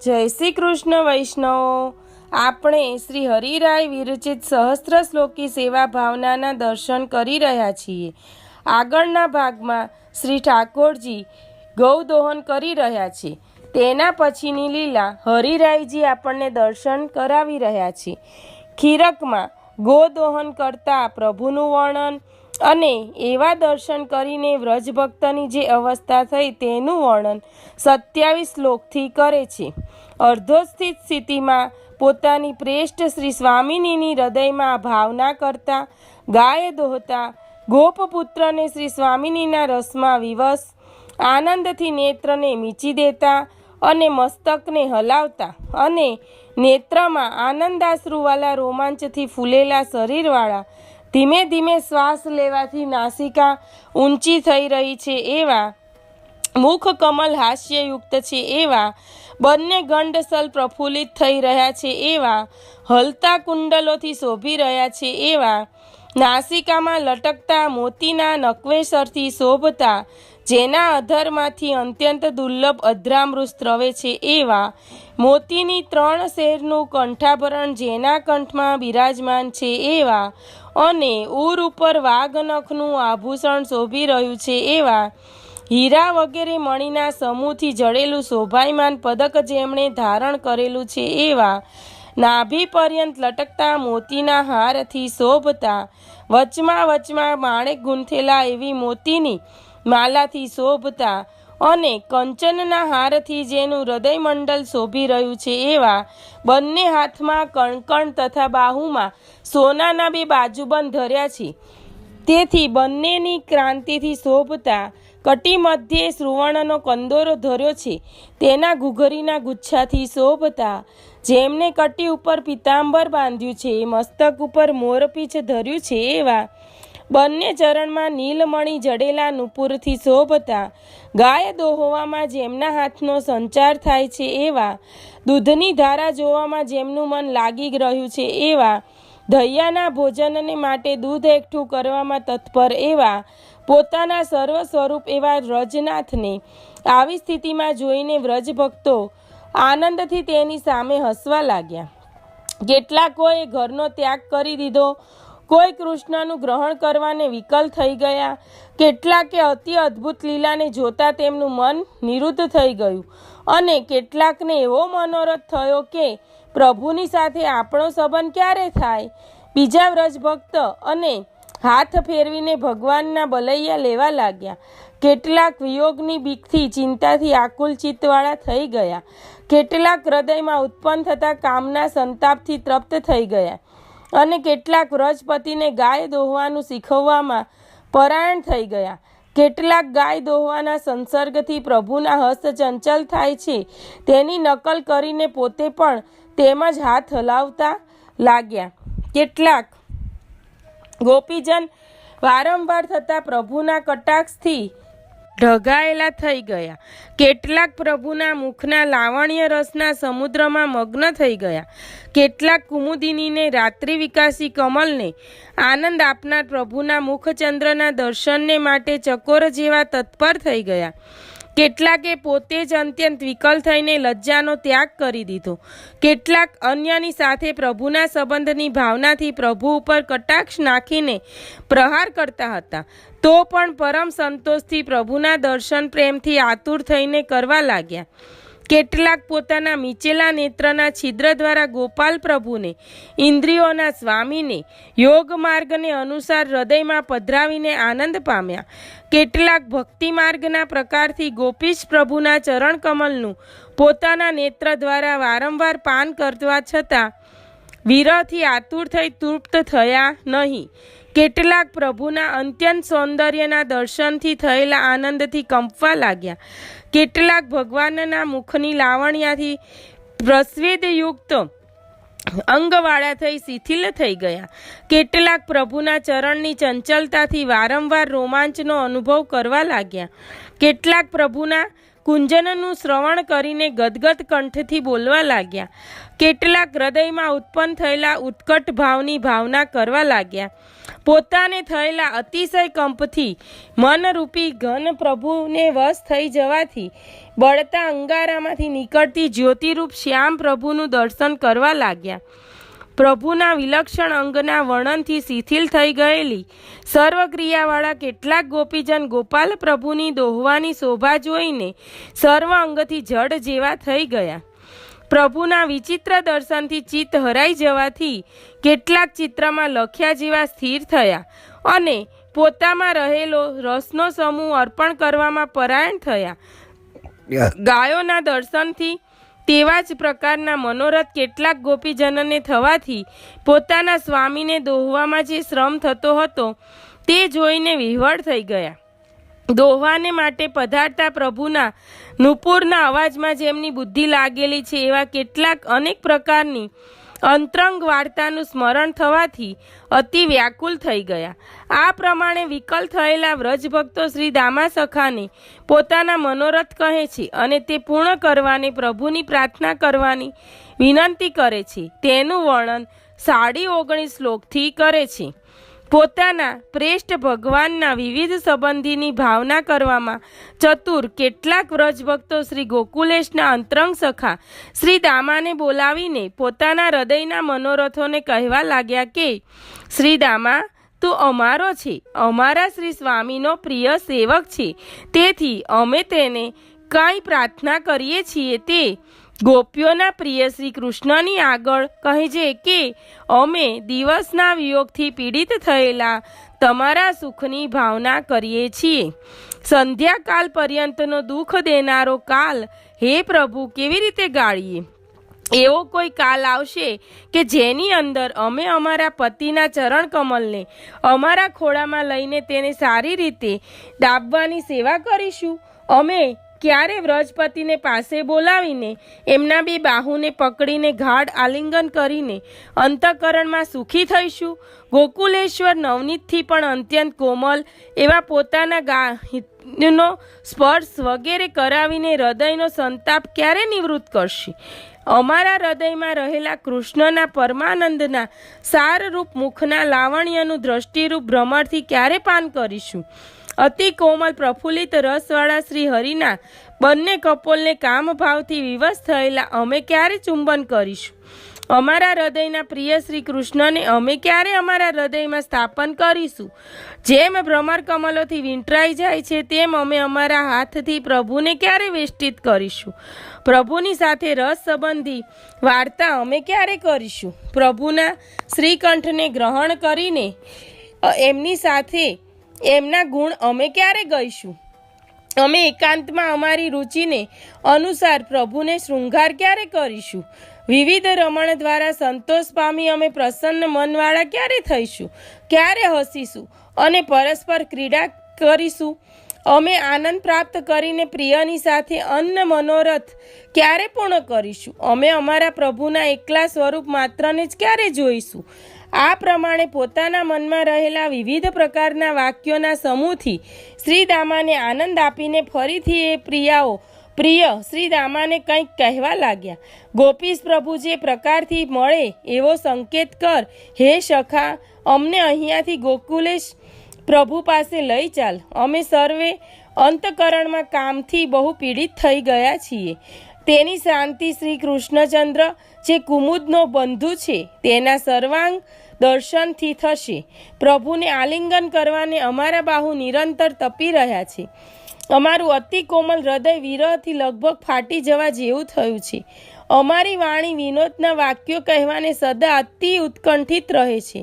જય શ્રી કૃષ્ણ વૈષ્ણવો। આપણે શ્રી હરિરાય વિરચિત સહસ્ત્ર શ્લોકી સેવા ભાવનાના દર્શન કરી રહ્યા છીએ। આગળના ભાગમાં શ્રી ઠાકોરજી ગૌદોહન કરી રહ્યા છે, તેના પછીની લીલા હરિરાયજી આપણને દર્શન કરાવી રહ્યા છે। ખીરકમાં ગોદોહન કરતા પ્રભુનું વર્ણન અને એવા દર્શન કરીને વ્રજભક્તની જે અવસ્થા થઈ તેનું વર્ણન 27 શ્લોકથી કરે છે। અર્ધોસ્થિત સ્થિતિમાં પોતાની પ્રેષ્ઠ શ્રી સ્વામિનીની હૃદયમાં ભાવના કરતા, ગાય દોહતા, ગોપપુત્રને શ્રી સ્વામિનીના રસમાં વિવશ, આનંદથી નેત્રને મીચી દેતા અને મસ્તકને હલાવતા અને નેત્રમાં આનંદાશ્રુવાળા રોમાંચથી ફૂલેલા શરીરવાળા, ધીમે ધીમે શ્વાસ લેવાથી નાસિકા ઊંચી થઈ રહી છે એવા, મુખ કમલ હાસ્યયુક્ત છે એવા, બંને ગંડસલ પ્રફુલ્લિત થઈ રહ્યા છે એવા, હલતા કુંડલોથી શોભી રહ્યા છે એવા, નાસિકામાં લટકતા મોતીના નકવેસરથી શોભતા, જેના અધરમાંથી અત્યંત દુર્લભ અધ્રામૃત સ્રવે છે એવા, મોતીની 3 શેરનું કંઠાભરણ જેના કંઠમાં બિરાજમાન છે એવા, અને ઉર ઉપર વાઘનખનું આભૂષણ શોભી રહ્યું છે એવા, હીરા વગેરે મણીના સમૂહથી જડેલું શોભાયમાન પદક જેમણે ધારણ કરેલું છે એવા, નાભી પર્યંત લટકતા મોતીના હારથી શોભતા, વચમાં માણેક ગૂંથેલા એવી મોતીની માલાથી શોભતા, અને કંચનના હારથી જેનું હૃદયમંડલ શોભી રહ્યું છે એવા, બંને હાથમાં કણકણ તથા બાહુમાં સોનાના 2 બાજુબંધ ધર્યા છે, તેથી બંનેની ક્રાંતિથી શોભતા, કટી મધ્યે સુવર્ણનો કંદોરો ધર્યો છે તેના ઘૂઘરીના ગુચ્છાથી શોભતા, જેમને કટી ઉપર પીતાંબર બાંધ્યું છે, મસ્તક ઉપર મોરપીંછ ધર્યું છે એવા, બંને ચરણમાં નીલમણી જડેલા નુપુરથી શોભતા, ગાય દોહવામાં જેમના હાથનો સંચાર થાય છે એવા, દૂધની ધારા જોવામાં જેમનું મન લાગી રહ્યું છે એવા, દૈયાના ભોજનને માટે દૂધ એકઠું કરવામાં તત્પર એવા, પોતાના સર્વ સ્વરૂપ એવા વ્રજનાથને આવી સ્થિતિમાં જોઈને વ્રજભક્તો આનંદથી તેની સામે હસવા લાગ્યા। કેટલાકોએ ઘરનો ત્યાગ કરી દીધો, કોઈ કૃષ્ણનું ગ્રહણ કરવાને વિકલ થઈ ગયા, કેટલાકે અતિ અદ્ભુત લીલાને જોતા તેમનું મન નિરુદ્ધ થઈ ગયું, અને કેટલાકને એવો મનોરથ થયો કે પ્રભુની સાથે આપણો સંબંધ ક્યારે થાય। બીજા વ્રજભક્ત અને હાથ ફેરવીને ભગવાનના બલૈયા લેવા લાગ્યા, કેટલાક વિયોગની બીકથી ચિંતાથી આકુલ ચિત્તવાળા થઈ ગયા, કેટલાક હૃદયમાં ઉત્પન્ન થતા કામના સંતાપથી તૃપ્ત થઈ ગયા, અને કેટલાક વ્રજપતિને ગાય દોહવાનું શીખવવામાં પરાયણ થઈ ગયા, કેટલાક ગાય દોહવાના સંસર્ગથી પ્રભુના હસ્ત ચંચલ થાય છે તેની નકલ કરીને પોતે પણ તેમજ હાથ હલાવતા લાગ્યા, કેટલાક ગોપીજન વારંવાર થતા પ્રભુના કટાક્ષથી ઢગાયેલા થઈ ગયા, કેટલાક પ્રભુના મુખના લાવણ્ય રસના સમુદ્રમાં મગ્ન થઈ ગયા, કેટલાક કુમુદિનીને રાત્રિ વિકાસી કમલને આનંદ આપનાર પ્રભુના મુખચંદ્રના દર્શનને માટે ચકોર જેવા તત્પર થઈ ગયા, કેટલાકે પોતે જ અત્યંત વિકલ થઈને લજ્જાનો ત્યાગ કરી દીધો, કેટલાક અન્યની સાથે પ્રભુના સંબંધની ભાવનાથી પ્રભુ ઉપર કટાક્ષ નાખીને પ્રહાર કરતા હતા, તો પણ પરમ સંતોષથી પ્રભુના દર્શન પ્રેમથી આતુર થઈને કરવા લાગ્યા, કેટલાક પોતાના મીચેલા નેત્રના છિદ્ર દ્વારા ગોપાલ પ્રભુને, ઇન્દ્રિયોના સ્વામીને, યોગ માર્ગને અનુસાર હૃદયમાં પધરાવીને આનંદ પામ્યા, કેટલાક ભક્તિ માર્ગના પ્રકારથી ગોપીશ પ્રભુના ચરણ કમલનું પોતાના નેત્ર દ્વારા વારંવાર પાન કરવા છતાં વિરહથી આતુર થઈ તૃપ્ત થયા નહીં, કેટલાક પ્રભુના અત્યંત સૌંદર્યના દર્શનથી થયેલા આનંદથી કંપવા લાગ્યા, કેટલાક ભગવાનના મુખની લાવણ્યથી પ્રસ્વેદયુક્ત અંગવાળા થઈ શિથિલ થઈ ગયા, કેટલાક પ્રભુના ચરણની ચંચલતાથી વારંવાર રોમાંચનો અનુભવ કરવા લાગ્યા, કેટલાક પ્રભુના કુંજનનું શ્રવણ કરીને ગદગદ કંઠથી બોલવા લાગ્યા. કેટલાક હૃદયમાં ઉત્પન્ન થયેલા ઉત્કટ ભાવની ભાવના કરવા લાગ્યા. પોતાને થયેલા અતિશય કંપથી મનરૂપી ઘન પ્રભુને વશ થઈ જવાથી બળતા અંગારામાંથી નીકળતી જ્યોતિરૂપ શ્યામ પ્રભુનું દર્શન કરવા લાગ્યા. પ્રભુના વિલક્ષણ અંગના વર્ણનથી શિથિલ થઈ ગયેલી સર્વક્રિયાવાળા કેટલાક ગોપીજન ગોપાલ પ્રભુની દોહવાની શોભા જોઈને સર્વ અંગથી જડ જેવા થઈ ગયા. પ્રભુના વિચિત્ર દર્શનથી ચિત્ત હરાઈ જવાથી કેટલાક ચિત્રમાં લખ્યા જેવા સ્થિર થયા અને પોતામાં રહેલો રસનો સમૂહ અર્પણ કરવામાં પરાયણ થયા. ગાયોના દર્શનથી તેવા જ પ્રકારના મનોરથ કેટલાક ગોપીજનોને થવાથી પોતાના સ્વામીને દોહવામાં જે શ્રમ થતો હતો તે જોઈને વિહવળ થઈ ગયા. દોહવાને માટે પધારતા પ્રભુના નુપુરના અવાજમાં જેમની બુદ્ધિ લાગેલી છે એવા કેટલાક અનેક પ્રકારની અંતરંગ વાર્તાનું સ્મરણ થવાથી અતિ વ્યાકુલ થઈ ગયા. આ પ્રમાણે વિકલ થયેલા વ્રજભક્તો શ્રી દામા સખાને પોતાના મનોરથ કહે છે અને તે પૂર્ણ કરવાને પ્રભુની પ્રાર્થના કરવાની વિનંતી કરે છે. તેનું વર્ણન 19.5 શ્લોકથી કરે છે. પોતાના પ્રેષ્ઠ ભગવાનના વિવિધ સંબંધીની ભાવના કરવામાં ચતુર કેટલાક વ્રજભક્તો શ્રી ગોકુલેશના અંતરંગ સખા શ્રી દામાને બોલાવીને પોતાના હૃદયના મનોરથોને કહેવા લાગ્યા કે શ્રી દામા, તું અમારો છે, અમારા શ્રી સ્વામીનો પ્રિય સેવક છે, તેથી અમે તેને કંઈ પ્રાર્થના કરીએ છીએ તે ગોપીઓના પ્રિય શ્રી કૃષ્ણની આગળ કહેજે કે અમે દિવસના વિયોગથી પીડિત થયેલા તમારા સુખની ભાવના કરીએ છીએ. સંધ્યાકાલ પર્યંતનો દુઃખ દેનારો કાલ હે પ્રભુ કેવી રીતે ગાળીએ? એવો કોઈ કાલ આવશે કે જેની અંદર અમે અમારા પતિના ચરણ કમલને અમારા ખોળામાં લઈને તેને સારી રીતે દાબવાની સેવા કરીશું. અમે ક્યારે વ્રજપતિને પાસે બોલાવીને એમના બે બાહુને પકડીને ગાઢ આલિંગન કરીને અંતઃકરણમાં સુખી થઈશું. ગોકુલેશ્વર નવનીતથી પણ અત્યંત કોમલ એવા પોતાના ગાયનો સ્પર્શ વગેરે કરાવીને હૃદયનો સંતાપ ક્યારે નિવૃત્ત કરશે? અમારા હૃદયમાં રહેલા કૃષ્ણના પરમાનંદના સારરૂપ મુખના લાવણ્યનું દ્રષ્ટિરૂપ ભ્રમરથી ક્યારે પાન કરીશું? અતિ કોમલ પ્રફુલ્લિત રસવાળા શ્રી હરિના બંને કપોલને કામભાવથી વિવશ થયેલા અમે ક્યારે ચુંબન કરીશું? અમારા હૃદયના પ્રિય શ્રી કૃષ્ણને અમે ક્યારે અમારા હૃદયમાં સ્થાપન કરીશું? જેમ ભ્રમર કમલોથી વીંટરાઈ જાય છે તેમ અમે અમારા હાથથી પ્રભુને ક્યારે વેષ્ટિત કરીશું? પ્રભુની સાથે રસ સંબંધી વાર્તા અમે ક્યારે કરીશું? પ્રભુના શ્રીકંઠને ગ્રહણ કરીને એમની સાથે એમના ગુણ અમે ક્યારે ગઈશું? અમે એકાંતમાં અમારી રુચિને અનુસાર પ્રભુને શૃંગાર ક્યારે કરીશું? વિવિધ રમણ દ્વારા સંતોષ પામી અમે પ્રસન્ન મનવાળા ક્યારે થઈશું? ક્યારે હસીશું અને પરસ્પર ક્રીડા કરીશું? અમે આનંદ પ્રાપ્ત કરીને પ્રિયની સાથે અન્ન મનોરથ ક્યારે પૂર્ણ કરીશું? અમે અમારા પ્રભુના એકલા સ્વરૂપ માત્રને જ ક્યારે જોઈશું? આ પ્રમાણે પોતાના મનમાં રહેલા વિવિધ પ્રકારના વાક્યોના સમૂહથી શ્રી દામાને આનંદ આપીને ફરીથી એ પ્રિય શ્રી દામાને કંઈક કહેવા લાગ્યા. ગોપીશ પ્રભુ જે પ્રકારથી મળે એવો સંકેત કર હે સખા, અમને અહીંયાથી ગોકુલેશ પ્રભુ પાસે લઈ ચાલ. અમે સર્વે અંતકરણમાં કામથી બહુ પીડિત થઈ ગયા છીએ. તેની શાંતિ શ્રી કૃષ્ણચંદ્ર જે કુમુદનો બંધુ છે તેના સર્વાંગ દર્શનથી થશે. પ્રભુને આલિંગન કરવાને અમારા બાહુ નિરંતર તપી રહ્યા છે. અમારું અતિ કોમલ હૃદય વિરહથી લગભગ ફાટી જવા જેવું થયું છે. અમારી વાણી વિનોદના વાક્યો કહેવાને સદા અતિ ઉત્કંઠિત રહે છે.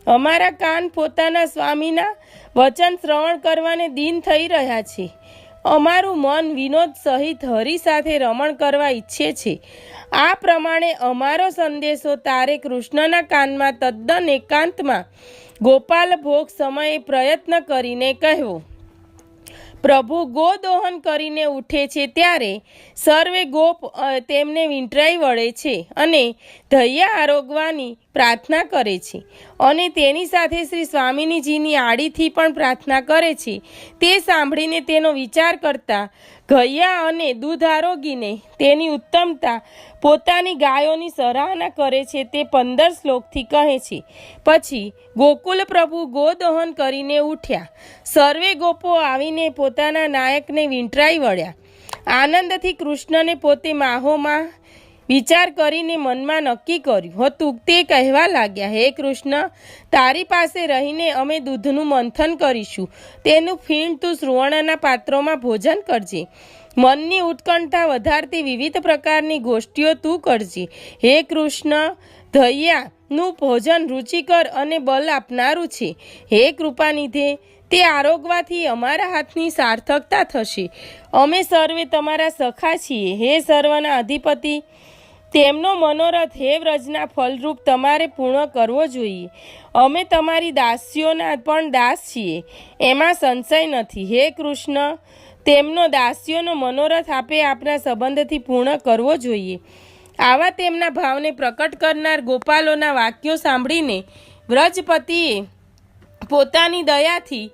અમારા કાન પોતાના સ્વામીના વચન શ્રવણ કરવાને દીન થઈ રહ્યા છે. અમારું મન વિનોદ સહિત હરિ સાથે રમણ કરવા ઈચ્છે છે. આ પ્રમાણે અમારો સંદેશો તારે કૃષ્ણના કાનમાં તદ્દન એકાંતમાં ગોપાલ ભોગ સમયે પ્રયત્ન કરીને કહેવો. પ્રભુ ગોદોહન કરીને ઉઠે છે ત્યારે સર્વે ગોપ તેમને વીંટરાઈ વળે છે અને ધૈયા આરોગવાની પ્રાર્થના કરે છે. અને તેની સાથે શ્રી સ્વામિનીજીની આડીથી પણ પ્રાર્થના કરે છે. તે સાંભળીને તેનો વિચાર કરતા ઘૈયા અને દૂધ આરોગીને તેની ઉત્તમતા પોતાની ગાયોની સરાહના કરે છે. તે 15 શ્લોકથી કહે છે. પછી ગોકુલ પ્રભુ ગોદહન કરીને ઉઠ્યા. સર્વે ગોપો આવીને પોતાના નાયકને વીંટરાઈ વળ્યા. આનંદથી કૃષ્ણને પોતે માહોમાં વિચાર કરીને મનમાં નક્કી કર્યું હતું. તે કહેવા લાગ્યા, હે કૃષ્ણ, તારી પાસે રહીને અમે દૂધનું મંથન કરીશું. તેનું ફીણ તું સુવર્ણના પાત્રોમાં ભોજન કરજે. મનની ઉત્કંઠા વધારતી વિવિધ પ્રકારની ગોષ્ઠીઓ તું કરજે. હે કૃષ્ણ, દૈયાનું ભોજન રુચિકર અને બલ આપનારું છે. હે કૃપાનિધે, તે આરોગવાથી અમારા હાથની સાર્થકતા થશે. અમે સર્વે તમારા સખા છીએ. હે સર્વના અધિપતિ, તેમનો મનોરથ હે વ્રજના ફલરૂપ તમારે પૂર્ણ કરવો જોઈએ. અમે તમારી દાસીઓના પણ દાસ છીએ, એમાં સંશય નથી. હે કૃષ્ણ, તેમનો દાસીઓનો મનોરથ આપે આપના સંબંધથી પૂર્ણ કરવો જોઈએ. આવા તેમના ભાવને પ્રકટ કરનાર ગોપાલોના વાક્યો સાંભળીને વ્રજપતિએ પોતાની દયાથી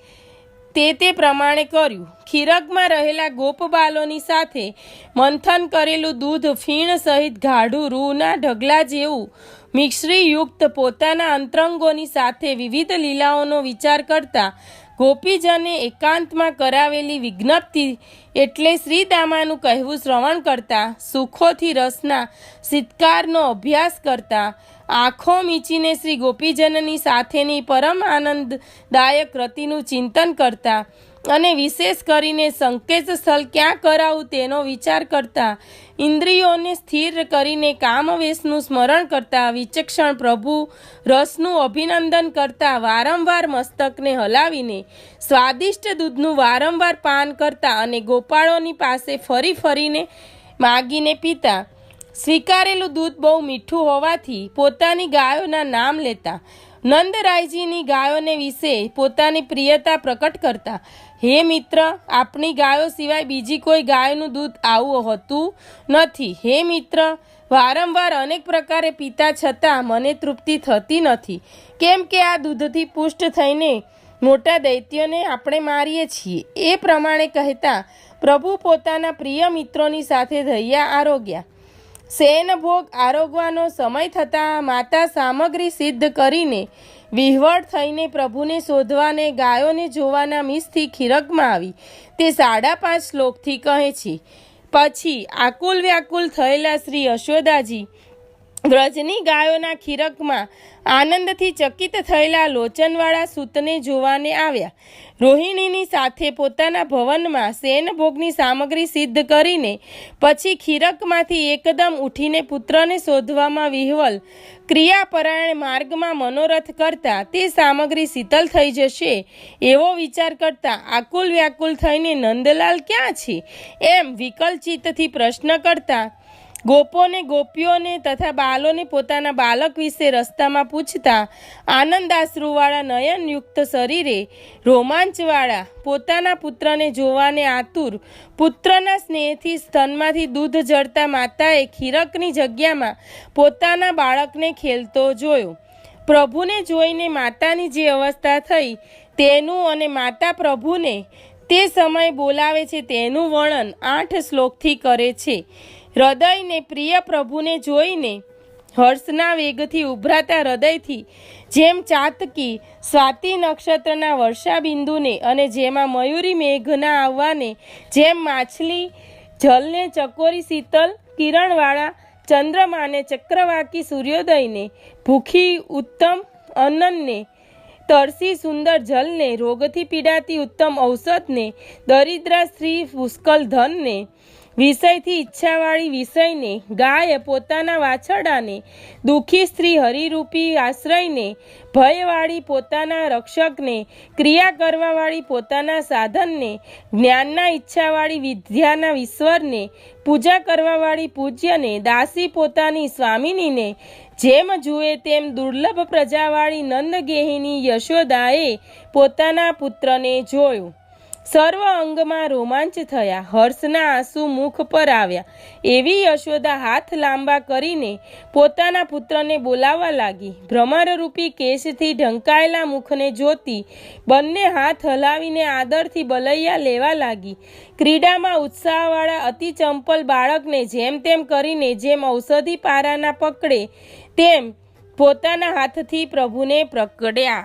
તે પ્રમાણે કર્યું. ખીરગમાં રહેલા ગોપબાલોની સાથે મંથન કરેલું દૂધ ફીણ સહિત ગાઢું રૂના ઢગલા જેવું મિશ્રીયુક્ત પોતાના અંતરંગોની સાથે વિવિધ લીલાઓનો વિચાર કરતા ગોપીજને એકાંતમાં કરાવેલી વિજ્ઞપ્તિ એટલે શ્રીદામાનું કહેવું શ્રવણ કરતા, સુખોથી રસના સિત્કારનો અભ્યાસ કરતા, આંખો મીચીને શ્રી ગોપીજનની સાથેની પરમ આનંદદાયક રતિનું ચિંતન કરતા અને વિશેષ કરીને સંકેત સ્થળ ક્યાં કરાવું તેનો વિચાર કરતા, ઇન્દ્રિયોને સ્થિર કરીને કામવેશનું સ્મરણ કરતા, વિચક્ષણ પ્રભુ રસનું અભિનંદન કરતા, વારંવાર મસ્તકને હલાવીને સ્વાદિષ્ટ દૂધનું વારંવાર પાન કરતા અને ગોપાળોની પાસે ફરી ફરીને માગીને પીતા. સ્વીકારેલું દૂધ બહુ મીઠું હોવાથી પોતાની ગાયોના નામ લેતા, નંદરાયજીની ગાયોને વિશે પોતાની પ્રિયતા પ્રકટ કરતા. હે મિત્ર, આપણી ગાયો સિવાય બીજી કોઈ ગાયનું દૂધ આવું હોતું નથી. હે મિત્ર, વારંવાર અનેક પ્રકારે પીતા છતાં મને તૃપ્તિ થતી નથી, કેમ કે આ દૂધથી પુષ્ટ થઈને મોટા દૈત્યોને આપણે મારીએ છીએ. એ પ્રમાણે કહેતા પ્રભુ પોતાના પ્રિય મિત્રોની સાથે દૈયા આરોગ્યા. શેનભોગ આરોગવાનો સમય થતાં માતા સામગ્રી સિદ્ધ કરીને વિહવળ થઈને પ્રભુને શોધવાને ગાયોને જોવાના મિસથી ખીરગમાં આવી. તે 5.5 શ્લોકથી કહે છે. પછી આકુલ વ્યાકુલ થયેલા શ્રી યશોદાજી વ્રજની ગાયોના ખીરગમાં આનંદથી ચકિત થયેલા લોચનવાળા સૂતને જોવાને આવ્યા. રોહિણીની સાથે પોતાના ભવનમાં શેનભોગની સામગ્રી સિદ્ધ કરીને પછી ખીરગમાંથી એકદમ ઉઠીને પુત્રને શોધવામાં વિહવલ ક્રિયાપરાયણ માર્ગમાં મનોરથ કરતા તે સામગ્રી શીતલ થઈ જશે એવો વિચાર કરતા આકુલ વ્યાકુલ થઈને નંદલાલ ક્યાં છે એમ વિકલચિત્તથી પ્રશ્ન કરતા, ગોપોને ગોપીઓને તથા બાલોને પોતાના બાલક વિશે રસ્તામાં પૂછતા, આનંદાશ્રુવાળા નયનયુક્ત શરીરે રોમાંચવાળા પોતાના પુત્રને જોવાને આતુર, પુત્રના સ્નેહથી સ્તનમાંથી દૂધ જળતા માતાએ ખીરકની જગ્યામાં પોતાના બાળકને ખેલતો જોયો. પ્રભુને જોઈને માતાની જે અવસ્થા થઈ તેનું અને માતા પ્રભુને તે સમયે બોલાવે છે તેનું વર્ણન 8 શ્લોકથી કરે છે. હૃદયને પ્રિય પ્રભુને જોઈને હર્ષના વેગથી ઉભરાતા હૃદયથી જેમ ચાતકી સ્વાતિ નક્ષત્રના વર્ષાબિંદુને અને જેમાં મયુરી મેઘના આવવાને જેમ માછલી જલને ચકોરી શીતલ કિરણવાળા ચંદ્રમાને ચક્રવાકી સૂર્યોદયને ભૂખી ઉત્તમ અન્નને તરસી સુંદર જલને રોગથી પીડાતી ઉત્તમ ઔષધને દરિદ્રા સ્ત્રી પુષ્કળ ધનને વિષયથી ઈચ્છાવાળી વિષયને ગાય પોતાના વાછરડાને દુઃખી સ્ત્રી હરિરૂપી આશ્રયને ભયવાળી પોતાના રક્ષકને ક્રિયા કરવાવાળી પોતાના સાધનને જ્ઞાનના ઈચ્છાવાળી વિદ્યાના ઈશ્વરને પૂજા કરવાવાળી પૂજ્યને દાસી પોતાની સ્વામિનીને જેમ જુએ તેમ દુર્લભ પ્રજાવાળી નંદગેહિની યશોદાએ પોતાના પુત્રને જોયો. સર્વ અંગમાં રોમાંચ થયા, હર્ષના આંસુ મુખ પર આવ્યા. એવી યશોદા હાથ લાંબા કરીને પોતાના પુત્રને બોલાવવા લાગી. ભ્રમરરૂપી કેશથી ઢંકાયેલા મુખને જોતી બંને હાથ હલાવીને આદરથી બલૈયા લેવા લાગી. ક્રીડામાં ઉત્સાહવાળા અતિ ચંપલ બાળકને જેમ તેમ કરીને જેમ ઔષધિ પારાના પકડે તેમ પોતાના હાથથી પ્રભુને પકડ્યા.